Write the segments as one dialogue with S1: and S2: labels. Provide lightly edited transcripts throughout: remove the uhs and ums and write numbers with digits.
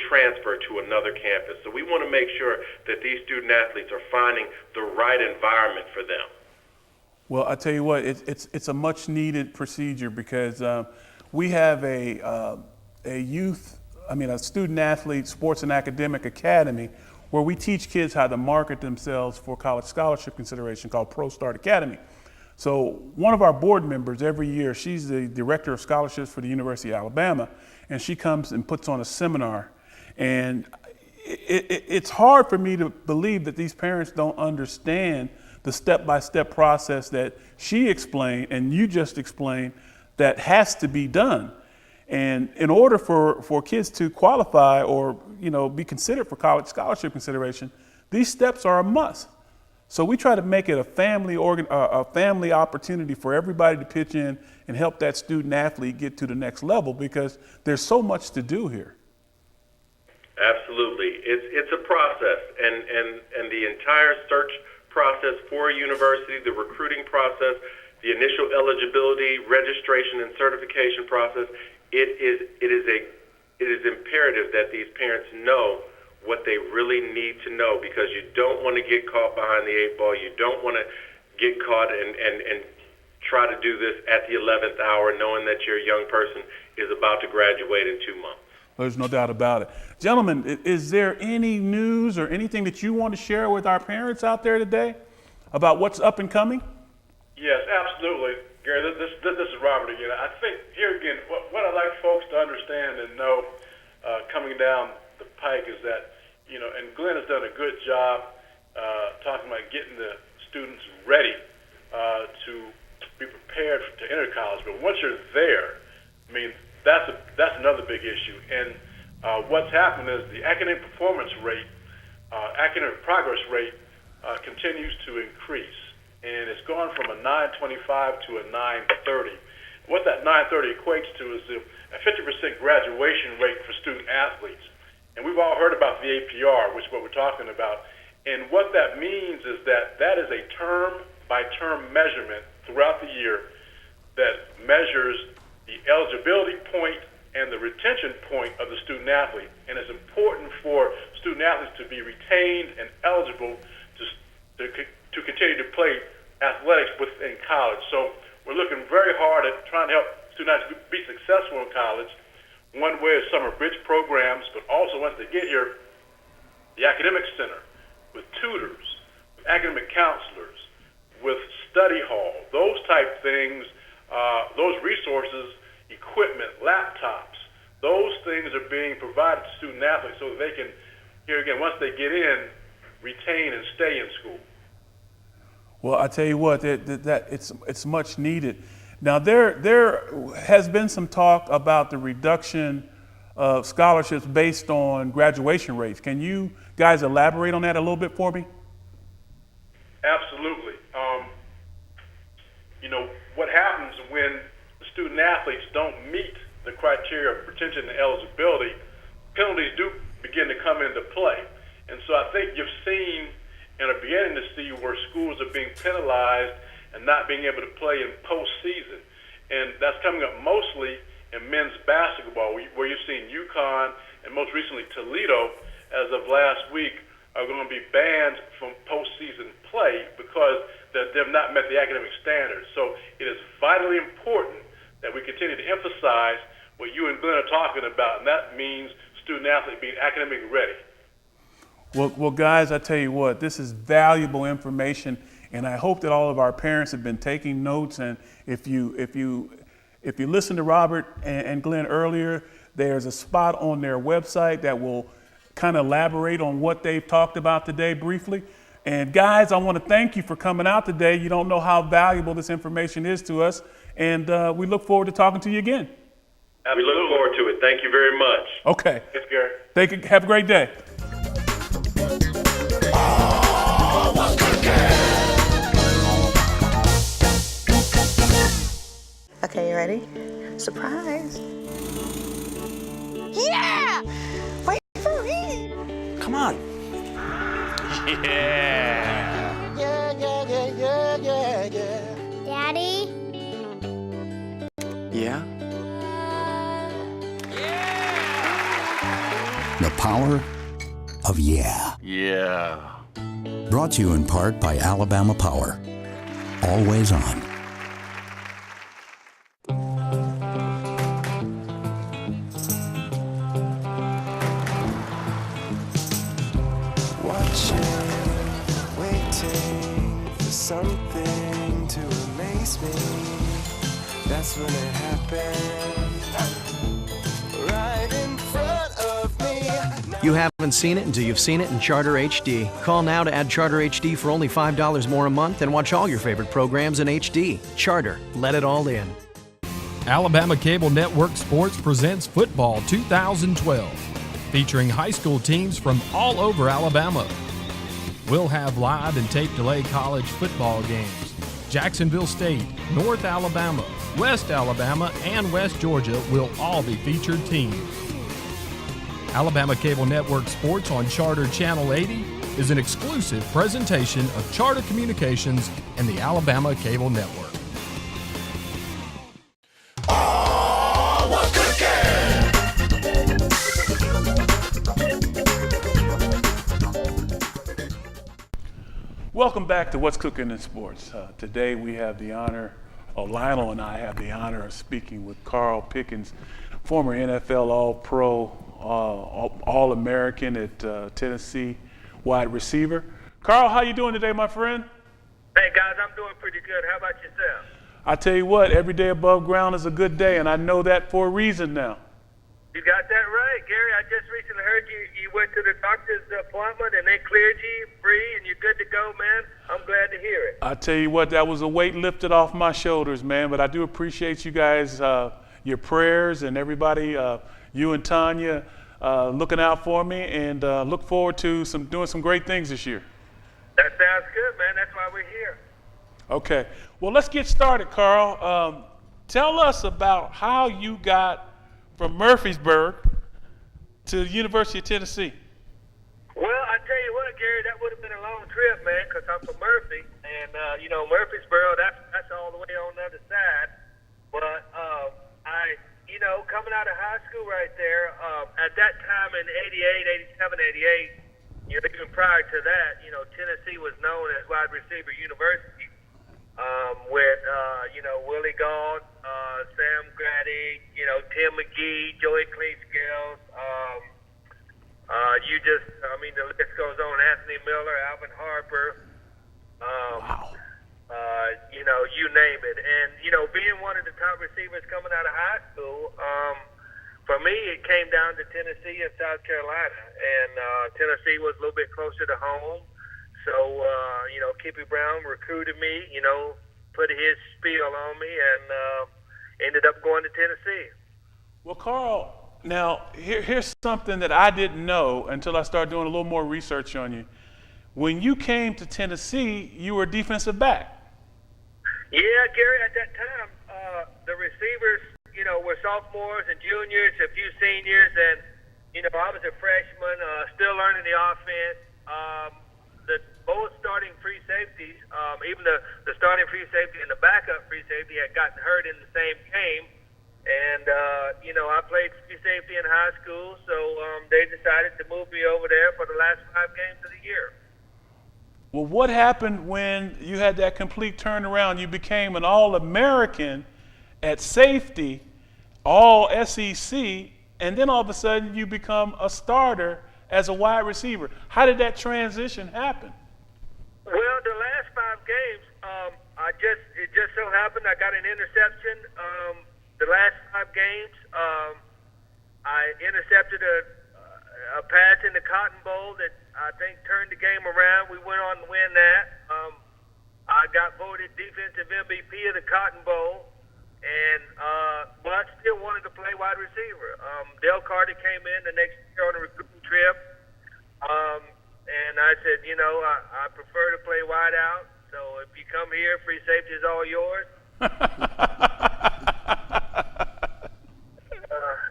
S1: transfer to another campus. So we want to make sure that these student athletes are finding the right environment for them.
S2: Well, I tell you what, it's a much needed procedure because we have a student athlete sports and academic academy where we teach kids how to market themselves for college scholarship consideration called Pro Start Academy. So one of our board members every year, she's the director of scholarships for the University of Alabama, and she comes and puts on a seminar. And it's hard for me to believe that these parents don't understand the step-by-step process that she explained and you just explained that has to be done. And in order for kids to qualify or be considered for college scholarship consideration, these steps are a must. So we try to make it a family opportunity for everybody to pitch in and help that student athlete get to the next level because there's so much to do here.
S1: Absolutely. It's a process, and the entire search process for a university, the recruiting process, the initial eligibility, registration, and certification process, it is imperative that these parents know what they really need to know because you don't want to get caught behind the eight ball. You don't want to get caught and try to do this at the 11th hour knowing that your young person is about to graduate in 2 months.
S2: There's no doubt about it. Gentlemen, is there any news or anything that you want to share with our parents out there today about what's up and coming?
S3: Yes, absolutely. Gary, this is Robert again. I think here again, what I'd like folks to understand and know coming down the pike is that, and Glenn has done a good job talking about getting the students ready to be prepared to enter college. But once you're there, I mean, that's another big issue. And what's happened is the academic performance rate, academic progress rate continues to increase. And it's gone from a 925 to a 930. What that 930 equates to is a 50% graduation rate for student athletes. And we've all heard about the APR, which is what we're talking about. And what that means is that is a term-by-term measurement throughout the year that measures the eligibility point and the retention point of the student athlete. And it's important for student athletes to be retained and eligible to continue to play athletics within college. So we're looking very hard at trying to help student athletes be successful in college. One way is summer bridge programs, but also once they get here, the academic center with tutors, with academic counselors, with study hall, those type things, those resources, equipment, laptops, those things are being provided to student athletes so that they can, here again, once they get in, retain and stay in school.
S2: Well, I tell you what, that it's much needed. Now, there has been some talk about the reduction of scholarships based on graduation rates. Can you guys elaborate on that a little bit for me?
S3: Absolutely. What happens when the student athletes don't meet the criteria of retention and eligibility, penalties do begin to come into play. And so I think you've seen and are beginning to see where schools are being penalized and not being able to play in postseason. And that's coming up mostly in men's basketball, where you've seen UConn and most recently Toledo, as of last week, are going to be banned from postseason play because they've not met the academic standards. So it is vitally important that we continue to emphasize what you and Glenn are talking about, and that means student athletes being academically ready.
S2: Well, guys, I tell you what, this is valuable information, and I hope that all of our parents have been taking notes. And if you listen to Robert and Glenn earlier, there's a spot on their website that will kind of elaborate on what they've talked about today briefly. And guys, I want to thank you for coming out today. You don't know how valuable this information is to us, and we look forward to talking to you again.
S1: We look forward to it. Thank you very much.
S2: Okay.
S3: Thanks, Gary.
S2: Thank you. Have a great day.
S4: Okay, you ready? Surprise.
S5: Yeah! Wait for me!
S6: Come on.
S5: Yeah! Daddy?
S6: Yeah? The power of yeah.
S7: Yeah.
S6: Brought to you in part by Alabama Power. Always on.
S8: Waiting for something to amaze me. That's when it happened. Right in front of me.
S9: You haven't seen it until you've seen it in Charter HD. Call now to add Charter HD for only $5 more a month and watch all your favorite programs in HD. Charter, let it all in.
S10: Alabama Cable Network Sports presents Football 2012, featuring high school teams from all over Alabama. We'll have live and tape delay college football games. Jacksonville State, North Alabama, West Alabama, and West Georgia will all be featured teams. Alabama Cable Network Sports on Charter Channel 80 is an exclusive presentation of Charter Communications and the Alabama Cable Network.
S2: Welcome back to What's Cooking in Sports. Today we have the honor, Lionel and I have the honor of speaking with Carl Pickens, former NFL All-Pro, All-American at Tennessee, wide receiver. Carl, how you doing today, my friend?
S11: Hey guys, I'm doing pretty good. How about yourself?
S2: I tell you what, every day above ground is a good day, and I know that for a reason now.
S11: You got that right, Gary. I just recently heard you went to the doctor's appointment and they cleared you free and you're good to go, man. I'm glad to hear it.
S2: I tell you what, that was a weight lifted off my shoulders, man. But I do appreciate you guys, your prayers, and everybody, you and Tanya, looking out for me, and look forward to doing some great things this year.
S11: That sounds good, man. That's why we're here.
S2: Okay. Well, let's get started, Carl. Tell us about how you got from Murfreesboro to the University of Tennessee.
S11: Well, I tell you what, Gary, that would have been a long trip, man, because I'm from Murphy, and Murfreesboro, that's all the way on the other side. But coming out of high school right there, at that time in 87, 88, even prior to that, Tennessee was known as wide receiver university, with Willie Gault, Sam Grady, Tim McGee, Joey Cleanscales, the list goes on. Anthony Miller, Alvin Harper,
S2: Wow.
S11: You name it. And, being one of the top receivers coming out of high school, for me, it came down to Tennessee and South Carolina. And Tennessee was a little bit closer to home. So, Kippy Brown recruited me, put his spiel on me, and ended up going to Tennessee.
S2: Well, Carl, now here's something that I didn't know until I started doing a little more research on you. When you came to Tennessee, you were a defensive back.
S11: Yeah, Gary, at that time, the receivers, were sophomores and juniors, a few seniors, and, I was a freshman, still learning the offense. Both starting free safeties, even the starting free safety and the backup free safety had gotten hurt in the same game. And, I played free safety in high school, so they decided to move me over there for the last 5 games of the year.
S2: Well, what happened when you had that complete turnaround? You became an All-American at safety, all SEC, and then all of a sudden you become a starter as a wide receiver. How did that transition happen?
S11: Well, the last 5 games, it just so happened I got an interception. The last 5 games, I intercepted a pass in the Cotton Bowl that I think turned the game around. We went on to win that. I got voted defensive MVP of the Cotton Bowl, but still wanted to play wide receiver. Dale Carter came in the next year on a recruiting trip, and I said, I prefer to play wide out. So if you come here, free safety is all yours.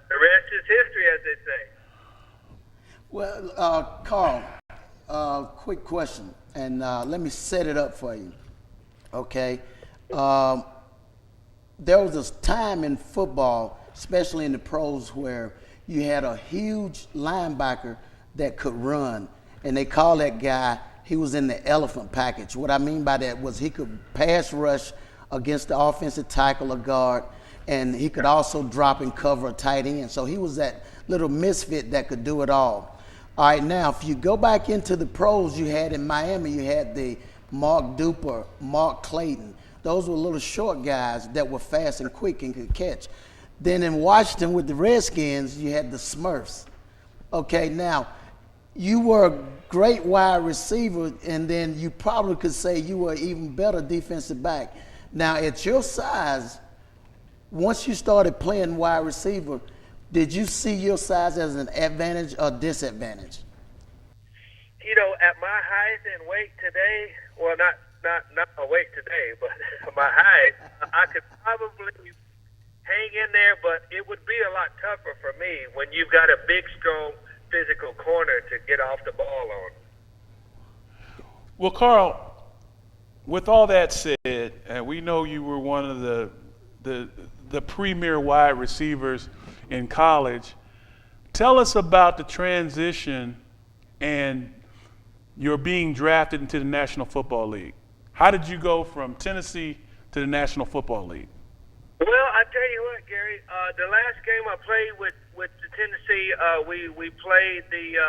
S11: The rest is history, as they say.
S12: Well, Carl, quick question, and let me set it up for you, okay? There was this time in football, especially in the pros, where you had a huge linebacker that could run, and they call that guy, he was in the elephant package. What I mean by that was he could pass rush against the offensive tackle or guard, and he could also drop and cover a tight end. So he was that little misfit that could do it all. All right, now, if you go back into the pros you had in Miami, you had the Mark Duper, Mark Clayton. Those were little short guys that were fast and quick and could catch. Then in Washington with the Redskins, you had the Smurfs. Okay, now, you were a great wide receiver, and then you probably could say you were even better defensive back. Now, at your size, once you started playing wide receiver, did you see your size as an advantage or disadvantage?
S11: You know, at my height and weight today, well, not my weight today, but my height, I could probably hang in there, but it would be a lot tougher for me when you've got a big, strong, physical corner to get off the ball on.
S2: Well, Carl, with all that said, and we know you were one of the premier wide receivers in college. Tell us about the transition and your being drafted into the National Football League. How did you go from Tennessee to the National Football League?
S11: Well, I tell you what, Gary, the last game I played with the Tennessee, we played the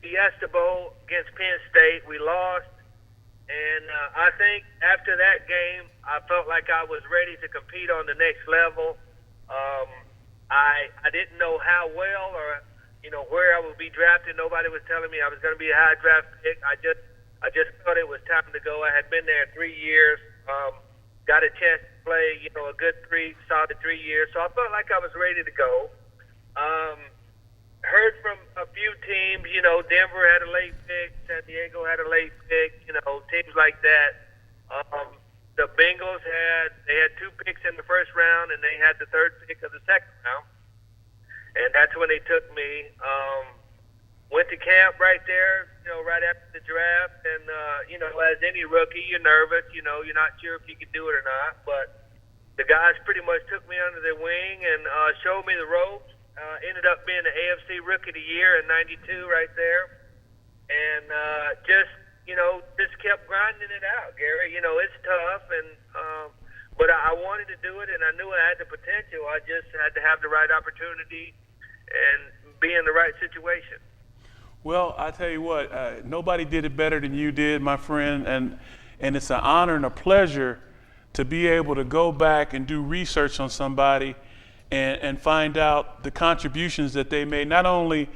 S11: Fiesta Bowl against Penn State. We lost, and I think after that game, I felt like I was ready to compete on the next level. I didn't know how well or where I would be drafted. Nobody was telling me I was going to be a high draft pick. I just thought it was time to go. I had been there 3 years, got a chance to play, a good solid 3 years. So I felt like I was ready to go. Heard from a few teams, Denver had a late pick, San Diego had a late pick, teams like that. The Bengals had 2 picks in the first round, and they had the 3rd pick of the second round. And that's when they took me. Went to camp right there, right after the draft. And, as any rookie, you're nervous. You're not sure if you can do it or not. But the guys pretty much took me under their wing and showed me the ropes. Ended up being the AFC Rookie of the Year in '92 right there. And just kept grinding it out, Gary. It's tough, but I wanted to do it, and I knew I had the potential. I just had to have the right opportunity and be in the right situation.
S2: Well, I tell you what, nobody did it better than you did, my friend, and it's an honor and a pleasure to be able to go back and do research on somebody and find out the contributions that they made, not only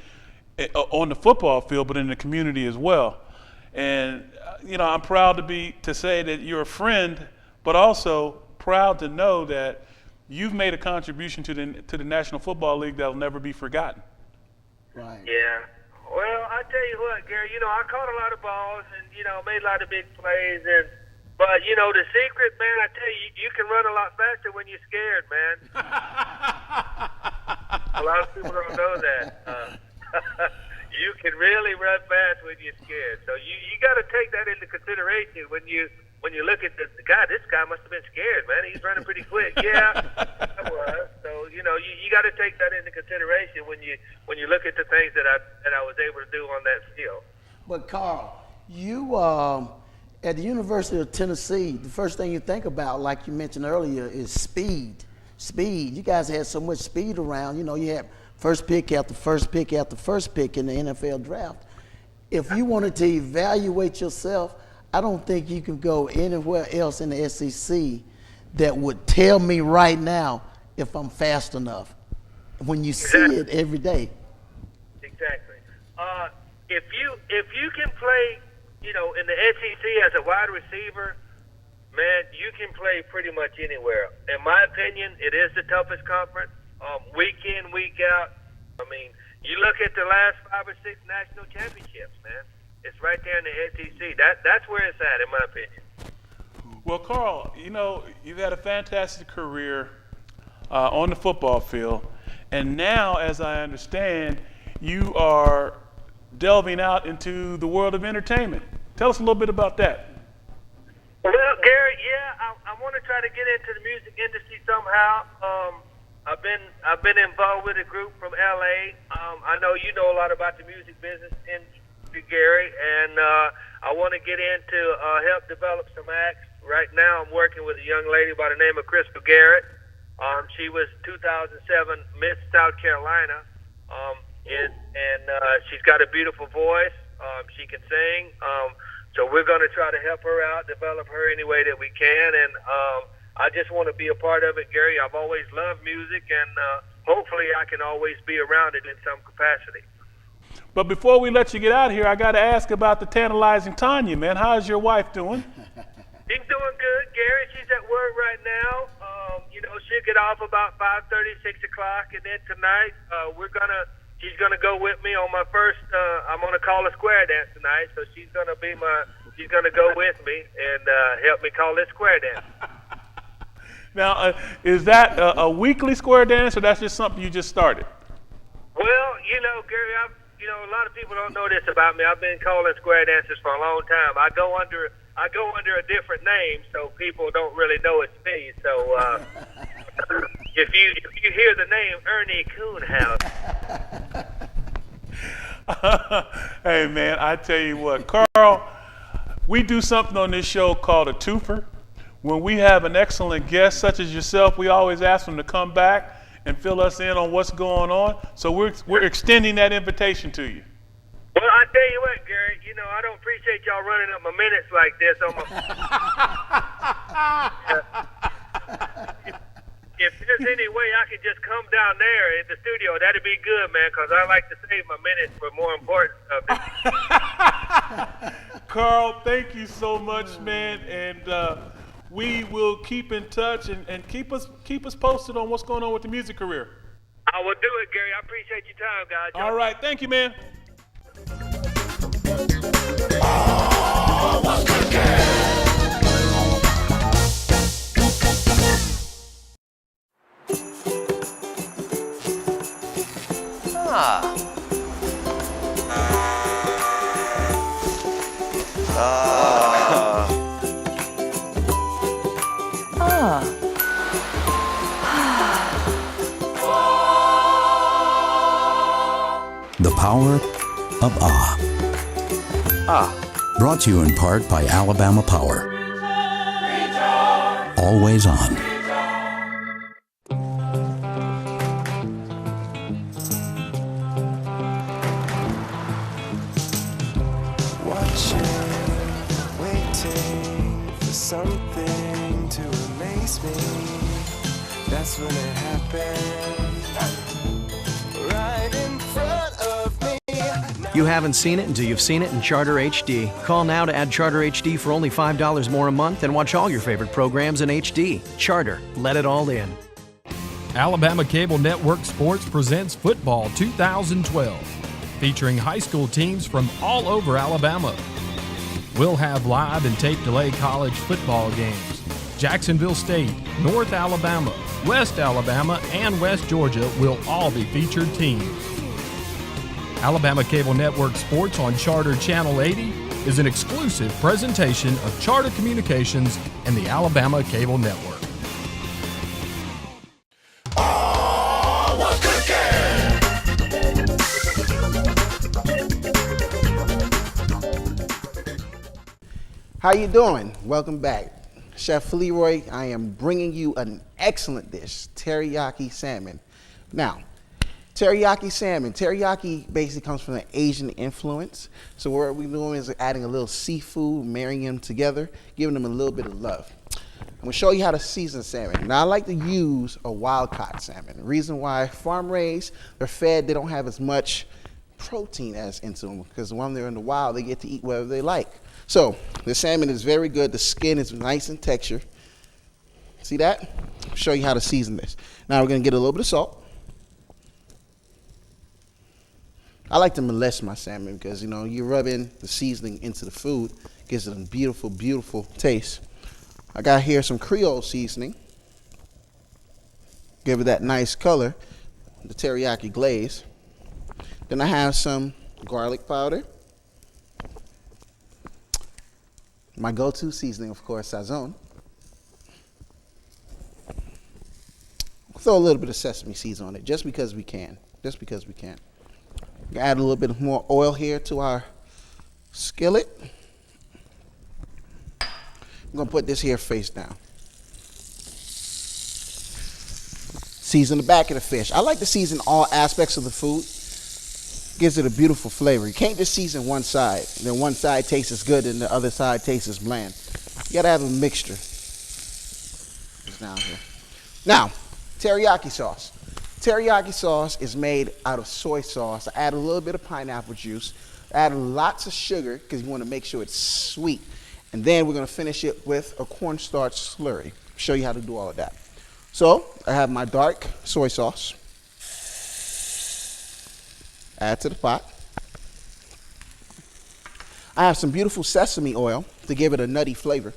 S2: on the football field, but in the community as well. And I'm proud to say that you're a friend, but also proud to know that you've made a contribution to the National Football League that will never be forgotten.
S12: Right.
S11: Yeah. Well, I tell you what, Gary. I caught a lot of balls and made a lot of big plays, but the secret, man, I tell you, you can run a lot faster when you're scared, man. A lot of people don't know that. You can really run fast when you're scared. So you got to take that into consideration when you look at this guy. This guy must have been scared, man. He's running pretty quick. Yeah, I was. So you got to take that into consideration when you look at the things that I was able to do on that field.
S12: But Carl, you at the University of Tennessee, the first thing you think about, like you mentioned earlier, is speed. Speed. You guys had so much speed around. You had first pick after first pick after first pick in the NFL draft. If you wanted to evaluate yourself, I don't think you can go anywhere else in the SEC that would tell me right now if I'm fast enough when you see it every day.
S11: Exactly. If you can play, in the SEC as a wide receiver, man, you can play pretty much anywhere. In my opinion, it is the toughest conference. Week in, week out. I mean, you look at the last 5 or 6 national championships, man. It's right there in the SEC. That's where it's at, in my opinion.
S2: Well, Carl, you've had a fantastic career on the football field, and now, as I understand, you are delving out into the world of entertainment. Tell us a little bit about that.
S11: Well, Gary, yeah, I want to try to get into the music industry somehow. I've been involved with a group from LA. I know you know a lot about the music business, in Gary, and I want to get into help develop some acts. Right now, I'm working with a young lady by the name of Crystal Garrett. She was 2007 Miss South Carolina, and she's got a beautiful voice. She can sing. So we're going to try to help her out, develop her any way that we can, and I just want to be a part of it, Gary. I've always loved music, and hopefully I can always be around it in some capacity.
S2: But before we let you get out of here, I got to ask about the tantalizing Tanya, man. How's your wife doing?
S11: She's doing good, Gary. She's at work right now. She'll get off about 5:30, 6 o'clock, and then tonight she's gonna go with me on my first. I'm gonna call a square dance tonight, so she's gonna go with me and help me call this square dance.
S2: Now, is that a weekly square dance, or that's just something you just started?
S11: Well, Gary, a lot of people don't know this about me. I've been calling square dances for a long time. I go under a different name, so people don't really know it's me. So if you hear the name Ernie Coonhouse.
S2: Hey, man, I tell you what, Carl, we do something on this show called a twofer. When we have an excellent guest such as yourself, we always ask them to come back and fill us in on what's going on. So we're extending that invitation to you.
S11: Well, I tell you what, Gary, I don't appreciate y'all running up my minutes like this on my. If there's any way I could just come down there in the studio, that'd be good, man, because I like to save my minutes for more important stuff.
S2: Carl, thank you so much, man, and we will keep in touch and keep us posted on what's going on with the music career.
S11: I will do it, Gary. I appreciate your time, guys.
S2: All right, thank you, man.
S6: The power of Brought to you in part by Alabama Power. Always on.
S8: Watching, waiting for something to amaze me. That's when it happened. Right in front of me.
S9: You haven't seen it until you've seen it in Charter HD. Call now to add Charter HD for only $5 more a month and watch all your favorite programs in HD. Charter, let it all in.
S10: Alabama Cable Network Sports presents Football 2012, featuring high school teams from all over Alabama. We'll have live and tape delay college football games. Jacksonville State, North Alabama, West Alabama, and West Georgia will all be featured teams. Alabama Cable Network Sports on Charter Channel 80 is an exclusive presentation of Charter Communications and the Alabama Cable Network.
S12: How you doing? Welcome back. Chef Leroy, I am bringing you an excellent dish, teriyaki salmon. Now, teriyaki salmon. Teriyaki basically comes from an Asian influence. So what we're doing is adding a little seafood, marrying them together, giving them a little bit of love. I'm gonna show you how to season salmon. Now I like to use a wild-caught salmon. The reason why farm-raised, they're fed, they don't have as much protein as into them because when they're in the wild, they get to eat whatever they like. So the salmon is very good. The skin is nice in texture. See that? I'll show you how to season this. Now we're gonna get a little bit of salt. I like to molest my salmon because, you know, you rub in the seasoning into the food, gives it a beautiful, beautiful taste. I got here some Creole seasoning. Give it that nice color, the teriyaki glaze. Then I have some garlic powder. My go-to seasoning, of course, sazon.
S7: throw a little bit of sesame seeds on it just because we can. Just because we can. Add a little bit more oil here to our skillet. I'm going to put this here face down. Season the back of the fish. I like to season all aspects of the food. Gives it a beautiful flavor. You can't just season one side, and then one side tastes as good and the other side tastes as bland. You got to have a mixture. It's down here. Now, teriyaki sauce. Teriyaki sauce is made out of soy sauce. I add a little bit of pineapple juice. Add lots of sugar because you want to make sure it's sweet. And then we're going to finish it with a cornstarch slurry. Show you how to do all of that. So I have my dark soy sauce. Add to the pot. I have some beautiful sesame oil to give it a nutty flavor.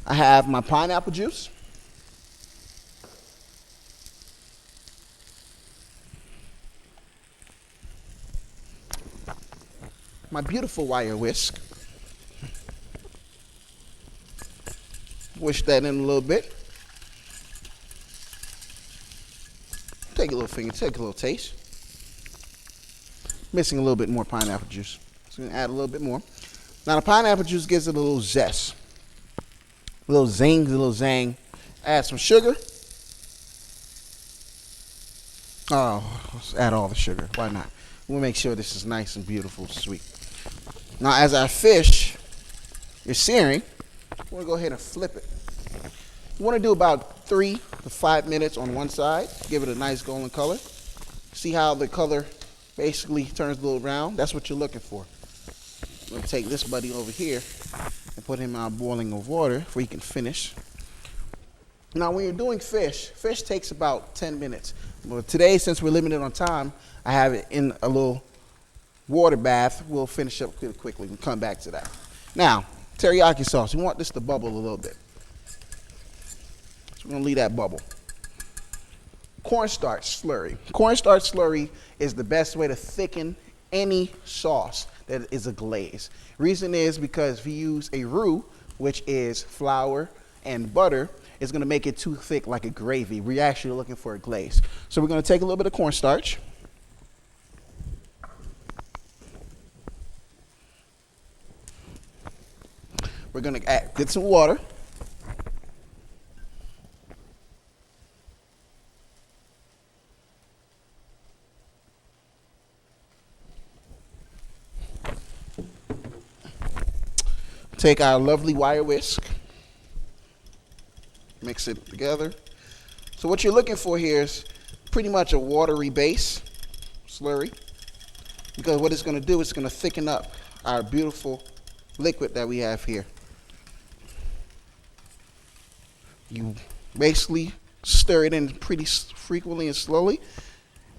S7: I have my pineapple juice. My beautiful wire whisk. Whisk that in a little bit. Take a little finger, take a little taste. Missing a little bit more pineapple juice. So I'm gonna add a little bit more. Now the pineapple juice gives it a little zest. A little zing, a little zang. Add some sugar. Oh, let's add all the sugar. Why not? We'll make sure this is nice and beautiful, sweet. Now, as our fish is searing, we're going to go ahead and flip it. You want to do about 3 to 5 minutes on one side. Give it a nice golden color. See how the color basically turns a little brown? That's what you're looking for. I'm going to take this buddy over here and put him in our boiling of water before he can finish. Now, when you're doing fish takes about 10 minutes. But today, since we're limited on time, I have it in a little water bath. We'll finish up pretty quickly. We'll come back to that. Now, teriyaki sauce. We want this to bubble a little bit. So we're going to leave that bubble. Cornstarch slurry. Cornstarch slurry is the best way to thicken any sauce that is a glaze. Reason is because if you use a roux, which is flour and butter, it's going to make it too thick like a gravy. We're actually looking for a glaze. So we're going to take a little bit of cornstarch. We're going to get some water. Take our lovely wire whisk. Mix it together. So what you're looking for here is pretty much a watery base slurry, because what it's going to do is it's going to thicken up our beautiful liquid that we have here. You basically stir it in pretty frequently and slowly.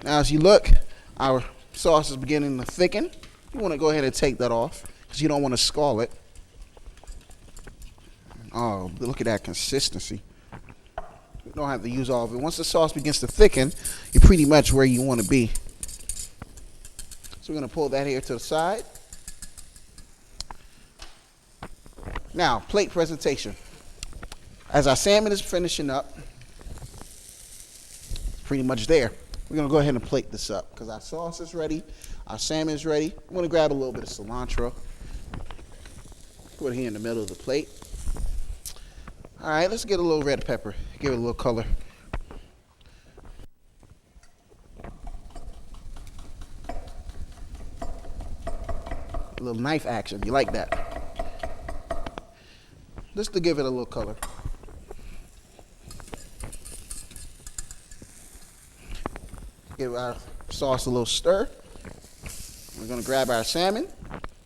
S7: Now as you look, our sauce is beginning to thicken. You want to go ahead and take that off because you don't want to scald it. Oh, look at that consistency. You don't have to use all of it. Once the sauce begins to thicken, you're pretty much where you want to be. So we're going to pull that here to the side. Now, plate presentation. As our salmon is finishing up, pretty much there. We're going to go ahead and plate this up because our sauce is ready. Our salmon is ready. I'm going to grab a little bit of cilantro. Put it here in the middle of the plate. All right, let's get a little red pepper. Give it a little color. A little knife action. You like that? Just to give it a little color. Give our sauce a little stir. We're going to grab our salmon.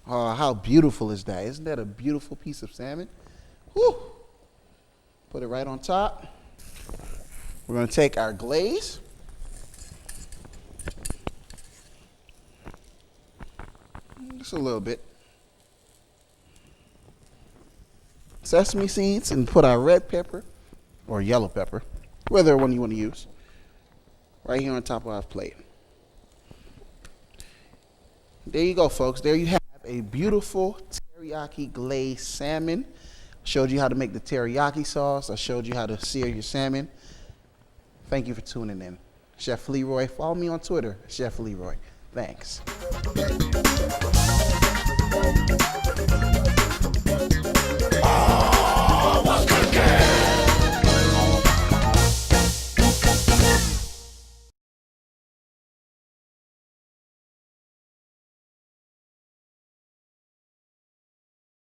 S7: Oh, how beautiful is that? Isn't that a beautiful piece of salmon? Whew. Put it right on top. We're going to take our glaze. Just a little bit. Sesame seeds, and put our red pepper or yellow pepper, whether one you want to use, right here on top of our plate. There you go, folks. There you have a beautiful Teriyaki glazed salmon. Showed you how to make the teriyaki sauce. I showed you how to sear your salmon. Thank you for tuning in. Chef Leroy. Follow me on Twitter, Chef Leroy. Thanks.